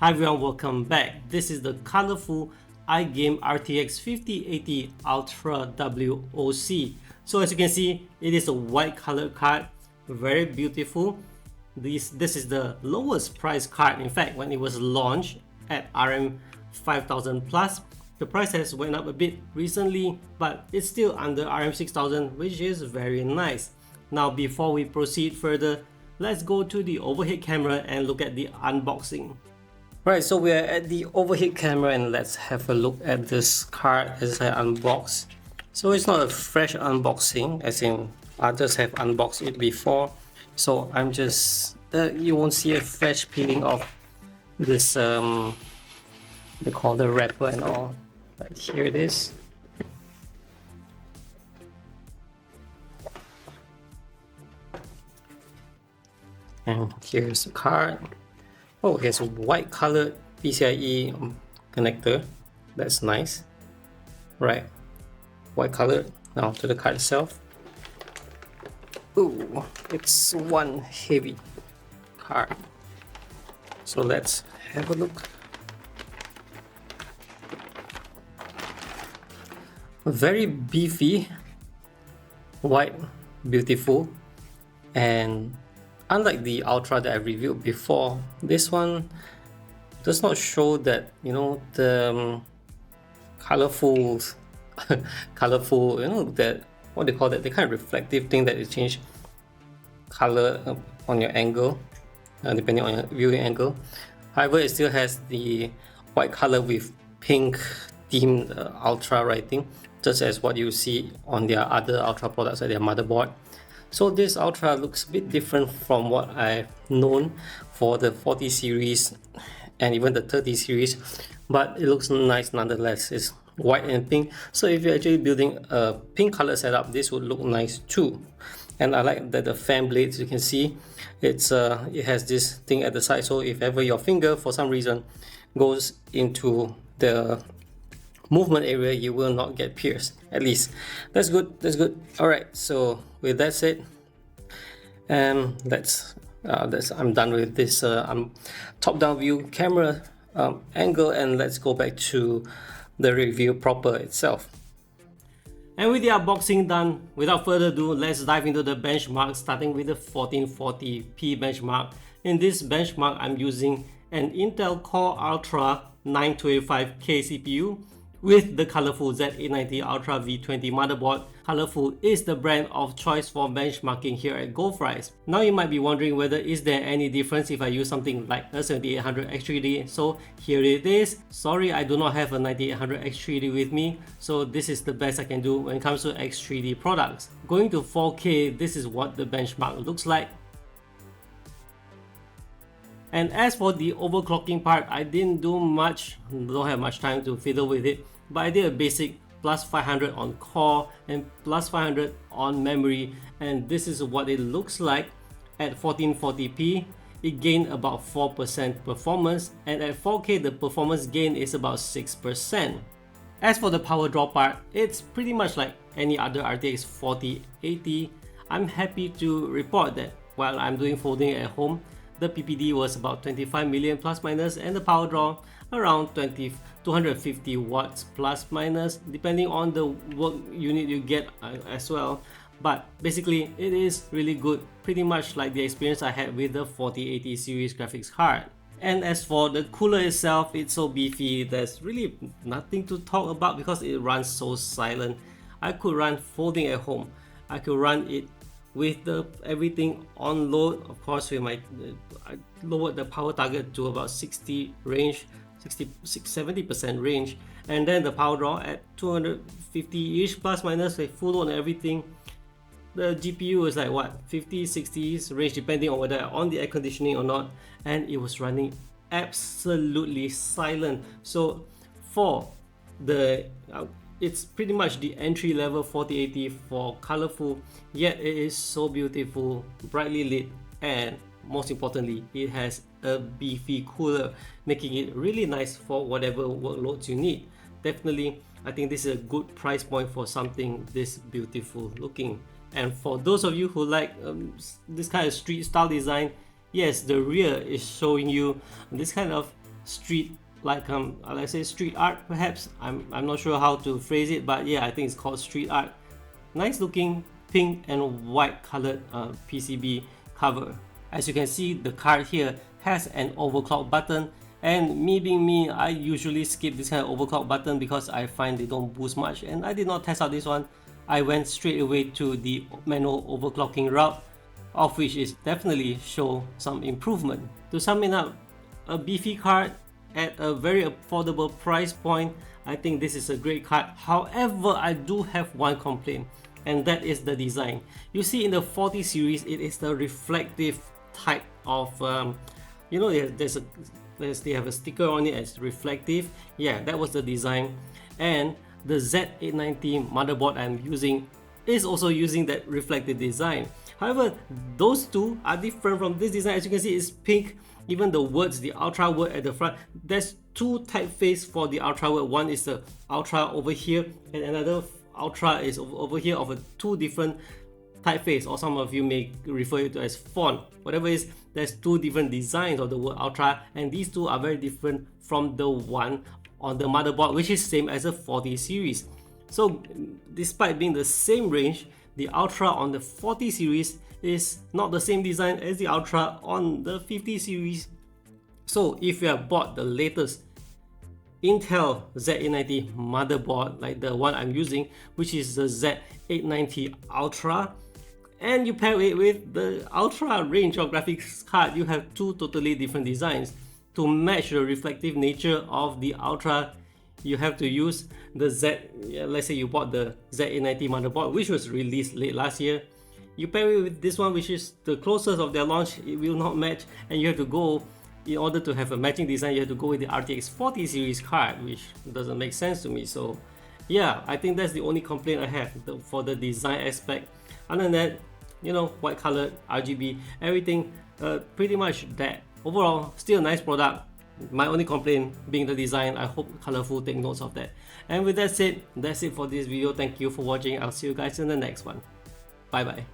Hi everyone, welcome back. This is the colorful iGAME RTX 5080 Ultra WOC. So as you can see, it is a white colored card, very beautiful. This is the lowest price card. In fact, when it was launched at RM 5000 plus, the price has went up a bit recently, but it's still under RM 6000, which is very nice. Now before we proceed further, let's go to the overhead camera and look at the unboxing. Right, so we are at the overhead camera and let's have a look at this card as I unbox. So it's not a fresh unboxing, as in others have unboxed it before. So I'm just, you won't see a fresh peeling of this, they call the wrapper and all. But here it is. And here's the card. Oh, it has a white colored PCIe connector. That's nice. Right, white colored. Now to the card itself. Ooh, it's one heavy card. So let's have a look. Very beefy, white, beautiful, and unlike the Ultra that I reviewed before, this one does not show that, you know, the colorful, you know, that, what they call that, the kind of reflective thing that it change color on your angle, depending on your viewing angle. However, it still has the white color with pink themed Ultra writing, just as what you see on their other Ultra products like their motherboard. So this Ultra looks a bit different from what I've known for the 40 series and even the 30 series, but it looks nice nonetheless. It's white and pink, so if you're actually building a pink color setup, this would look nice too. And I like that the fan blades, you can see it has this thing at the side, so if ever your finger for some reason goes into the movement area, you will not get pierced. At least that's good. All right, so with that said, I'm done with this top-down view camera angle, and let's go back to the review proper itself. And with the unboxing done, without further ado, let's dive into the benchmark, starting with the 1440p benchmark. In this benchmark, I'm using an Intel Core Ultra 9285K CPU with the colorful Z890 Ultra V20 motherboard. Colorful is the brand of choice for benchmarking here at Goldfries. Now you might be wondering whether is there any difference if I use something like a 7800 X3D. So here it is. Sorry, I do not have a 9800 X3D with me, so this is the best I can do when it comes to X3D products. Going to 4K, this is what the benchmark looks like. And as for the overclocking part, I didn't do much, don't have much time to fiddle with it, but I did a basic plus 500 on core and plus 500 on memory, and this is what it looks like at 1440p. It gained about 4% performance, and at 4K the performance gain is about 6%. As for the power draw part, it's pretty much like any other RTX 4080. I'm happy to report that while I'm doing folding at home, the PPD was about 25 million plus minus, and the power draw around 250 watts plus minus, depending on the work unit you get as well. But basically it is really good, pretty much like the experience I had with the 4080 series graphics card. And as for the cooler itself, it's so beefy, there's really nothing to talk about because it runs so silent. I could run folding at home, I could run it with everything on load. Of course, with I lowered the power target to about 60 range, 70% range, and then the power draw at 250-ish plus minus with full load and everything. The GPU is like what, 50-60s range depending on whether on the air conditioning or not, and it was running absolutely silent. So for the it's pretty much the entry level 4080 for colorful, yet it is so beautiful, brightly lit, and most importantly, it has a beefy cooler, making it really nice for whatever workloads you need. Definitely, I think this is a good price point for something this beautiful looking. And for those of you who like this kind of street style design, yes, the rear is showing you this kind of street, like let's say street art perhaps. I'm not sure how to phrase it, but yeah, I think it's called street art. Nice looking pink and white colored PCB cover. As you can see, the card here has an overclock button, and me being me, I usually skip this kind of overclock button because I find they don't boost much, and I did not test out this one. I went straight away to the manual overclocking route, of which is definitely show some improvement. To sum it up, a beefy card at a very affordable price point, I think this is a great card. However, I do have one complaint, and that is the design. You see, in the 40 series, it is the reflective type of you know, they have a sticker on it as reflective. Yeah, that was the design. And the Z890 motherboard I'm using is also using that reflective design. However, those two are different from this design. As you can see, it's pink. Even the words, the Ultra word at the front, there's two typeface for the Ultra word. One is the Ultra over here, and another Ultra is over here, of two different typeface, or some of you may refer it to as font. Whatever it is, there's two different designs of the word Ultra, and these two are very different from the one on the motherboard, which is same as the 40 series. So despite being the same range, the Ultra on the 40 series is not the same design as the Ultra on the 50 series. So if you have bought the latest Intel Z890 motherboard, like the one I'm using, which is the Z890 Ultra, and you pair it with the Ultra range of graphics card, you have two totally different designs. To match the reflective nature of the Ultra, you have to use the let's say you bought the Z890 motherboard, which was released late last year. You pair it with this one, which is the closest of their launch. It will not match, and you have to go, in order to have a matching design, you have to go with the RTX 40 series card, which doesn't make sense to me. So yeah, I think that's the only complaint I have for the design aspect. Other than that, you know, white colored, RGB, everything pretty much that. Overall, still a nice product. My only complaint being the design. I hope Colorful take notes of that. And with that said, that's it for this video. Thank you for watching. I'll see you guys in the next one. Bye bye.